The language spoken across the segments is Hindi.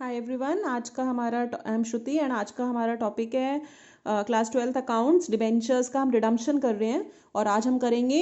हाय एवरीवन, आज का हमारा आई एम श्रुति एंड आज का हमारा टॉपिक है क्लास 12th अकाउंट्स डिबेंचर्स का हम रिडम्पशन कर रहे हैं। और आज हम करेंगे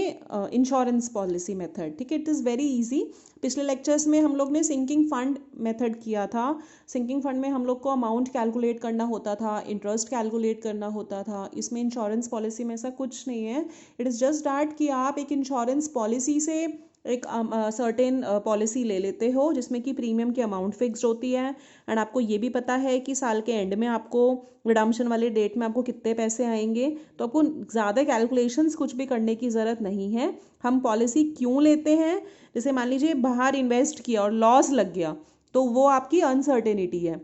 इंश्योरेंस पॉलिसी मेथड। ठीक है, इट इज़ वेरी इजी। पिछले लेक्चर्स में हम लोग ने सिंकिंग फंड मेथड किया था। सिंकिंग फंड में हम लोग को अमाउंट कैलकुलेट करना होता था, इंटरेस्ट कैलकुलेट करना होता था। इसमें इंश्योरेंस पॉलिसी में ऐसा कुछ नहीं है। इट इज़ जस्ट दैट कि आप एक इंश्योरेंस पॉलिसी से एक सर्टेन पॉलिसी ले लेते हो जिसमें कि प्रीमियम की अमाउंट फिक्स्ड होती है एंड आपको ये भी पता है कि साल के एंड में आपको रिडम्पशन वाले डेट में आपको कितने पैसे आएंगे। तो आपको ज़्यादा कैलकुलेशंस कुछ भी करने की ज़रूरत नहीं है। हम पॉलिसी क्यों लेते हैं, जैसे मान लीजिए बाहर इन्वेस्ट किया और लॉस लग गया तो वो आपकी अनसर्टेनिटी है।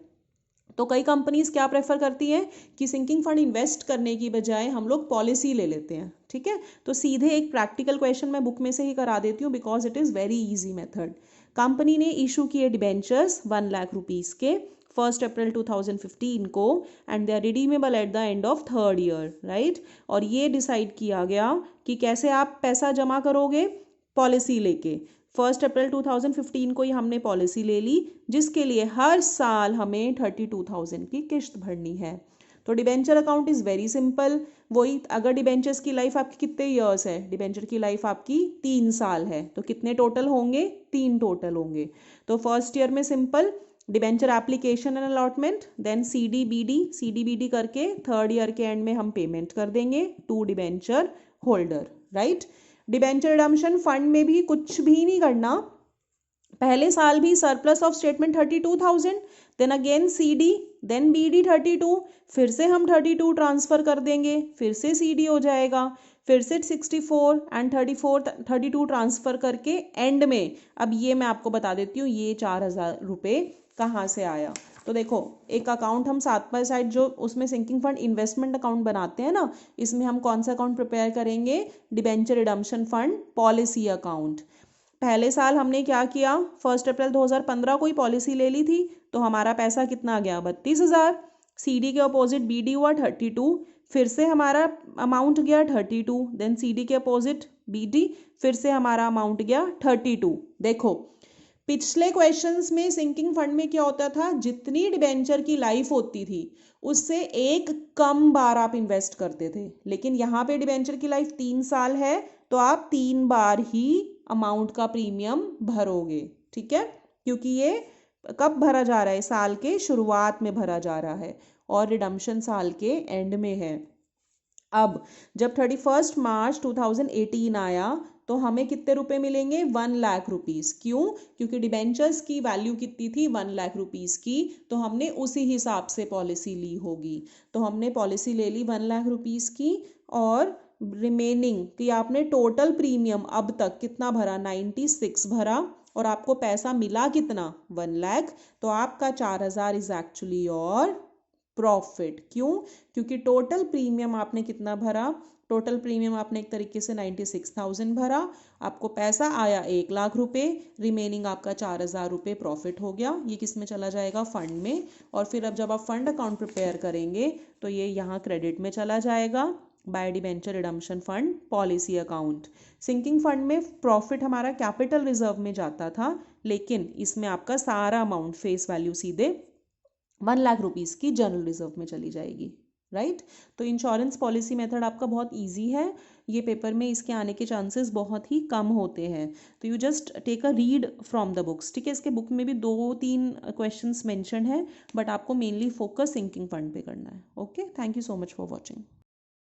तो कई कंपनीज क्या प्रेफर करती हैं कि सिंकिंग फंड इन्वेस्ट करने की बजाय हम लोग पॉलिसी ले लेते हैं। ठीक है, तो सीधे एक प्रैक्टिकल क्वेश्चन मैं बुक में से ही करा देती हूँ because it is very easy method. Company ने इशू किए डिबेंचर्स 1 लाख रुपीज़ के 1 अप्रैल 2015 को and they are redeemable at the end of 3rd year, right. और ये डिसाइड किया गया कि कैसे आप पैसा जमा करोगे, पॉलिसी लेके। 1 अप्रैल 2015 को ही हमने पॉलिसी ले ली जिसके लिए हर साल हमें 32,000 की किश्त भरनी है। तो debenture account is very simple. वही अगर डिबेंचर्स की लाइफ आपकी कितने ईयर्स है, डिबेंचर की लाइफ आपकी 3 साल है तो कितने टोटल होंगे, 3 टोटल होंगे। तो फर्स्ट ईयर में simple debenture application and allotment, then C D B D करके 3rd ईयर के एंड में हम पेमेंट कर देंगे to debenture holder, right. Debenture redemption fund में भी कुछ भी नहीं करना। पहले साल भी surplus of statement 32,000, then again CD, then BD 32, फिर से हम 32 ट्रांसफर कर देंगे, फिर से CD हो जाएगा, फिर से 64 एंड 32 ट्रांसफर करके एंड में अब ये मैं आपको बता देती हूँ ये 4,000 रुपये कहाँ से आया। तो देखो, एक अकाउंट हम साथ बाय साइड जो उसमें सिंकिंग फंड इन्वेस्टमेंट अकाउंट बनाते हैं ना, इसमें हम कौन सा अकाउंट प्रिपेयर करेंगे, debenture redemption fund policy account. पहले साल हमने क्या किया, 1 अप्रैल 2015 को ही पॉलिसी ले ली थी तो हमारा पैसा कितना गया, 32,000। CD के अपोजिट BD हुआ 32, फिर से हमारा अमाउंट गया 32, देन CD के अपोजिट BD, फिर से हमारा अमाउंट गया 32। देखो पिछले क्वेश्चंस में सिंकिंग फंड में क्या होता था, जितनी डिबेंचर की लाइफ होती थी उससे एक कम बार आप इन्वेस्ट करते थे, लेकिन यहाँ पे डिबेंचर की लाइफ 3 साल है तो आप 3 बार ही अमाउंट का प्रीमियम भरोगे। ठीक है, क्योंकि ये कब भरा जा रहा है, साल के शुरुआत में भरा जा रहा है और रिडम्पशन साल के एंड में है। अब जब 31 मार्च 2018 आया तो हमें कितने रुपए मिलेंगे, 1 लाख रुपीज़। क्यों, क्योंकि डिबेंचर्स की वैल्यू कितनी थी, 1 लाख रुपीज़ की, तो हमने उसी हिसाब से पॉलिसी ली होगी। तो हमने पॉलिसी ले ली 1 लाख रुपीज़ की और रिमेनिंग कि आपने टोटल प्रीमियम अब तक कितना भरा, 96 भरा और आपको पैसा मिला कितना, 1 लाख। तो आपका 4,000 इज एक्चुअली योर प्रॉफिट। क्यों, क्योंकि टोटल प्रीमियम आपने कितना भरा, टोटल प्रीमियम आपने एक तरीके से 96,000 भरा, आपको पैसा आया 1 लाख रुपए, रिमेनिंग आपका 4,000 रुपये प्रॉफिट हो गया। ये किस में चला जाएगा, फंड में। और फिर अब जब आप फंड अकाउंट प्रिपेयर करेंगे तो ये यहाँ क्रेडिट में चला जाएगा by debenture redemption fund policy account. Sinking fund में प्रॉफिट हमारा कैपिटल रिजर्व में जाता था, लेकिन इसमें आपका सारा अमाउंट फेस वैल्यू सीधे 1 लाख रुपीज़ की जनरल रिजर्व में चली जाएगी, राइट। तो इंश्योरेंस पॉलिसी मेथड आपका बहुत इजी है, ये पेपर में इसके आने के चांसेस बहुत ही कम होते हैं। तो you just take a read from the books. ठीक है, इसके बुक में भी 2-3 क्वेश्चंस मेंशन है बट आपको मेनली फोकस सिंकिंग फंड पे करना है। Okay, thank you so much for watching.